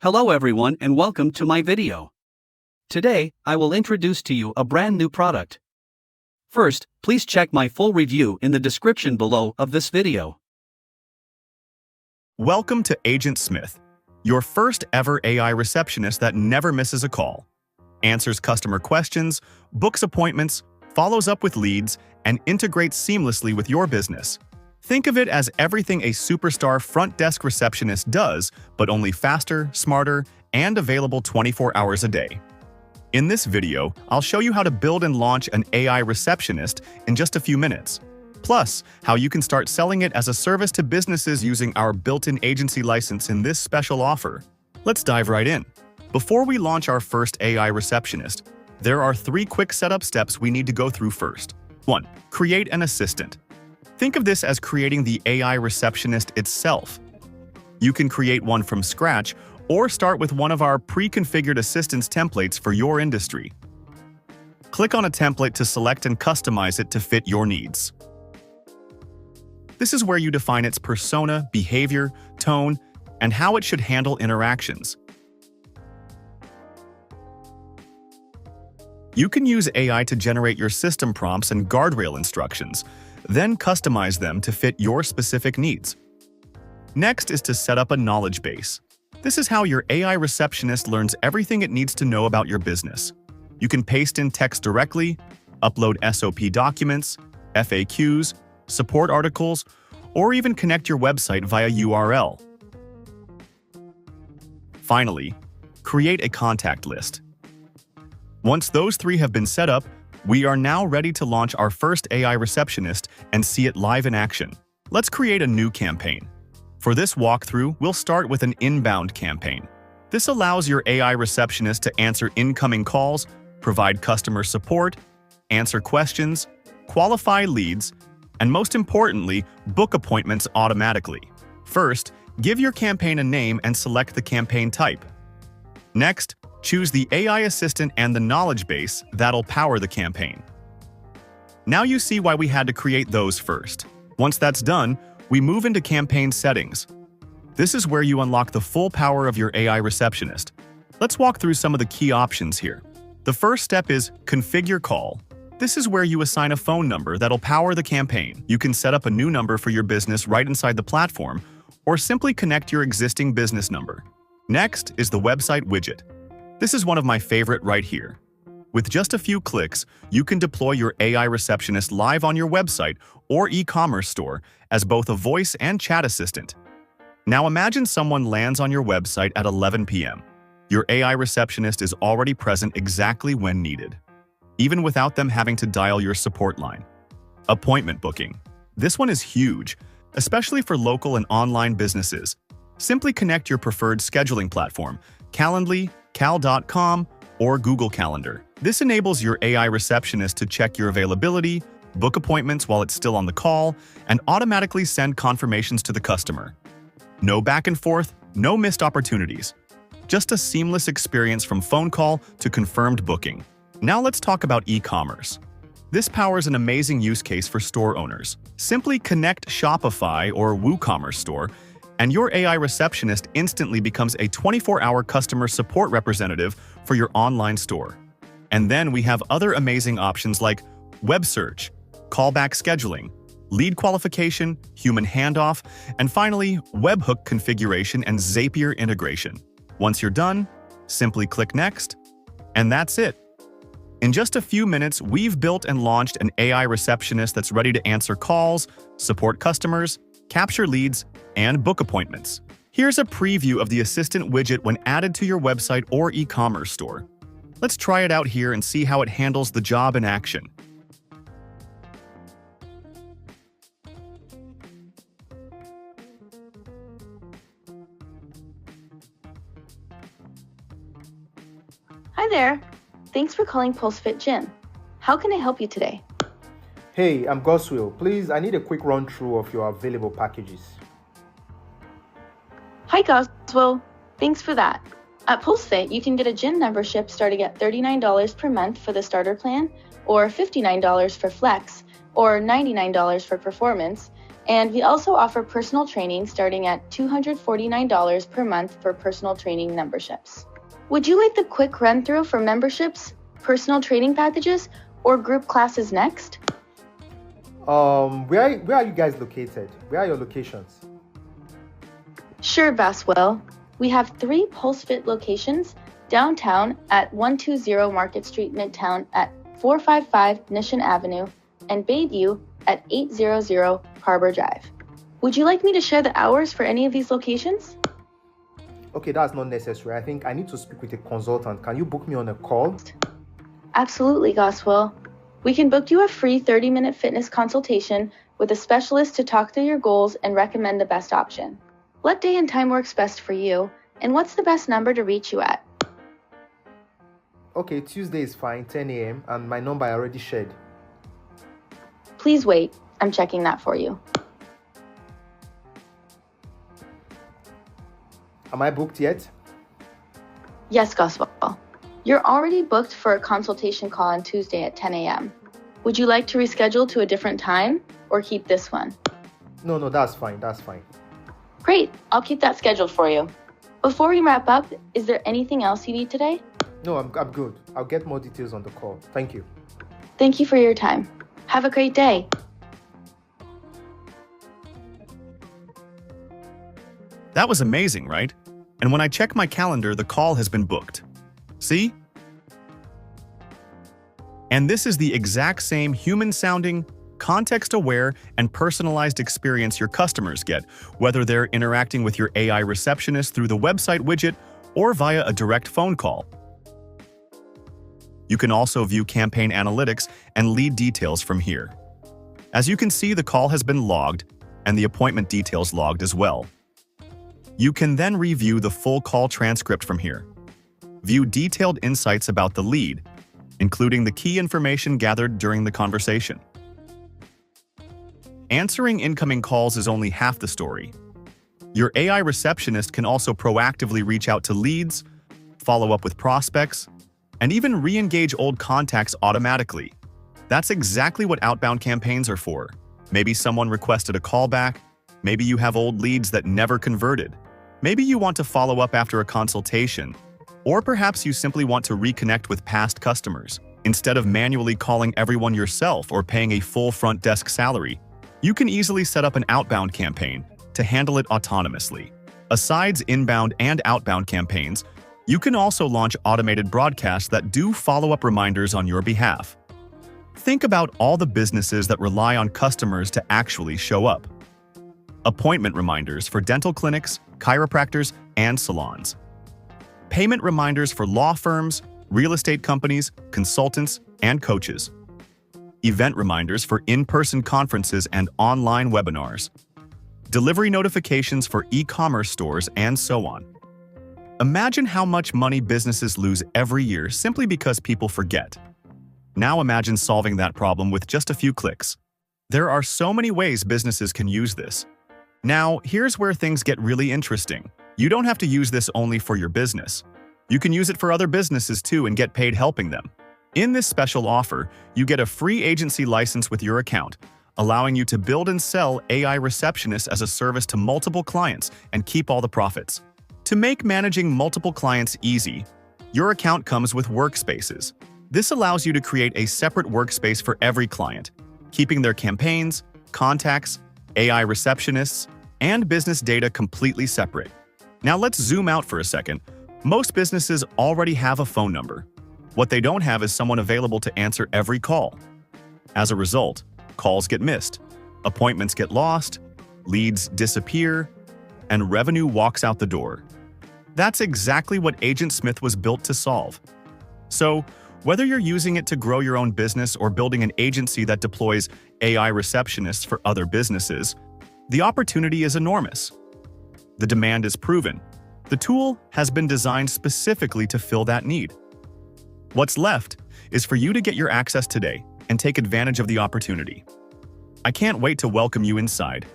Hello everyone and welcome to my video. Today, I will introduce to you a brand new product. First, please check my full review in the description below of this video. Welcome to AgentSmith, your first ever AI receptionist that never misses a call. Answers customer questions, books appointments, follows up with leads, and integrates seamlessly with your business. Think of it as everything a superstar front desk receptionist does, but only faster, smarter, and available 24 hours a day. In this video, I'll show you how to build and launch an AI receptionist in just a few minutes. Plus, how you can start selling it as a service to businesses using our built-in agency license in this special offer. Let's dive right in. Before we launch our first AI receptionist, there are 3 quick setup steps we need to go through first. 1. Create an assistant. Think of this as creating the AI receptionist itself. You can create one from scratch or start with one of our pre-configured assistance templates for your industry. Click on a template to select and customize it to fit your needs. This is where you define its persona, behavior, tone, and how it should handle interactions. You can use AI to generate your system prompts and guardrail instructions, then customize them to fit your specific needs. Next is to set up a knowledge base. This is how your AI receptionist learns everything it needs to know about your business. You can paste in text directly, upload SOP documents, FAQs, support articles, or even connect your website via URL. Finally, create a contact list. Once those 3 have been set up, we are now ready to launch our first AI receptionist and see it live in action. Let's create a new campaign. For this walkthrough, we'll start with an inbound campaign. This allows your AI receptionist to answer incoming calls, provide customer support, answer questions, qualify leads, and most importantly, book appointments automatically. First, give your campaign a name and select the campaign type. Next, choose the AI assistant and the knowledge base that'll power the campaign. Now you see why we had to create those first. Once that's done, we move into campaign settings. This is where you unlock the full power of your AI receptionist. Let's walk through some of the key options here. The first step is Configure Call. This is where you assign a phone number that'll power the campaign. You can set up a new number for your business right inside the platform, or simply connect your existing business number. Next is the website widget. This is one of my favorite right here. With just a few clicks, you can deploy your AI receptionist live on your website or e-commerce store as both a voice and chat assistant. Now imagine someone lands on your website at 11 p.m. Your AI receptionist is already present exactly when needed, even without them having to dial your support line. Appointment booking. This one is huge, especially for local and online businesses. Simply connect your preferred scheduling platform, Calendly, Cal.com, or Google Calendar. This enables your AI receptionist to check your availability, book appointments while it's still on the call, and automatically send confirmations to the customer. No back and forth, no missed opportunities. Just a seamless experience from phone call to confirmed booking. Now let's talk about e-commerce. This powers an amazing use case for store owners. Simply connect Shopify or WooCommerce store, and your AI receptionist instantly becomes a 24-hour customer support representative for your online store. And then we have other amazing options like web search, callback scheduling, lead qualification, human handoff, and finally, webhook configuration and Zapier integration. Once you're done, simply click Next, and that's it. In just a few minutes, we've built and launched an AI receptionist that's ready to answer calls, support customers, capture leads, and book appointments. Here's a preview of the assistant widget when added to your website or e-commerce store. Let's try it out here and see how it handles the job in action. Hi there. Thanks for calling PulseFit Gym. How can I help you today? Hey, I'm Goswill. Please, I need a quick run-through of your available packages. Hi, Goswell. Thanks for that. At PulseFit, you can get a gym membership starting at $39 per month for the starter plan, or $59 for Flex, or $99 for Performance, And we also offer personal training starting at $249 per month for personal training memberships. Would you like the quick run-through for memberships, personal training packages, or group classes next? Where are you guys located? Where are your locations? Sure, Baswell. We have 3 PulseFit locations: downtown at 120 Market Street Midtown at 455 Nishan Avenue, and Bayview at 800 Harbor Drive. Would you like me to share the hours for any of these locations? Okay, that's not necessary. I think I need to speak with a consultant. Can you book me on a call? Absolutely, Goswell. We can book you a free 30-minute fitness consultation with a specialist to talk through your goals and recommend the best option. What day and time works best for you, and what's the best number to reach you at? Okay, Tuesday is fine, 10 a.m., and my number I already shared. Please wait. I'm checking that for you. Am I booked yet? Yes, Goswell. You're already booked for a consultation call on Tuesday at 10 a.m. Would you like to reschedule to a different time or keep this one? No, that's fine. That's fine. Great. I'll keep that scheduled for you. Before we wrap up, is there anything else you need today? No, I'm good. I'll get more details on the call. Thank you. Thank you for your time. Have a great day. That was amazing, right? And when I check my calendar, the call has been booked. See? And this is the exact same human-sounding, context-aware, and personalized experience your customers get, whether they're interacting with your AI receptionist through the website widget or via a direct phone call. You can also view campaign analytics and lead details from here. As you can see, the call has been logged and the appointment details logged as well. You can then review the full call transcript from here. View detailed insights about the lead, including the key information gathered during the conversation. Answering incoming calls is only half the story. Your AI receptionist can also proactively reach out to leads, follow up with prospects, and even re-engage old contacts automatically. That's exactly what outbound campaigns are for. Maybe someone requested a callback, maybe you have old leads that never converted, maybe you want to follow up after a consultation, or perhaps you simply want to reconnect with past customers. Instead of manually calling everyone yourself or paying a full front desk salary, you can easily set up an outbound campaign to handle it autonomously. Besides inbound and outbound campaigns, you can also launch automated broadcasts that do follow-up reminders on your behalf. Think about all the businesses that rely on customers to actually show up. Appointment reminders for dental clinics, chiropractors, and salons. Payment reminders for law firms, real estate companies, consultants, and coaches. Event reminders for in-person conferences and online webinars. Delivery notifications for e-commerce stores, and so on. Imagine how much money businesses lose every year simply because people forget. Now imagine solving that problem with just a few clicks. There are so many ways businesses can use this. Now, here's where things get really interesting. You don't have to use this only for your business. You can use it for other businesses too and get paid helping them. In this special offer, you get a free agency license with your account, allowing you to build and sell AI receptionists as a service to multiple clients and keep all the profits. To make managing multiple clients easy, your account comes with workspaces. This allows you to create a separate workspace for every client, keeping their campaigns, contacts, AI receptionists, and business data completely separate. Now let's zoom out for a second. Most businesses already have a phone number. What they don't have is someone available to answer every call. As a result, calls get missed, appointments get lost, leads disappear, and revenue walks out the door. That's exactly what AgentSmith was built to solve. So, whether you're using it to grow your own business or building an agency that deploys AI receptionists for other businesses, the opportunity is enormous. The demand is proven. The tool has been designed specifically to fill that need. What's left is for you to get your access today and take advantage of the opportunity. I can't wait to welcome you inside.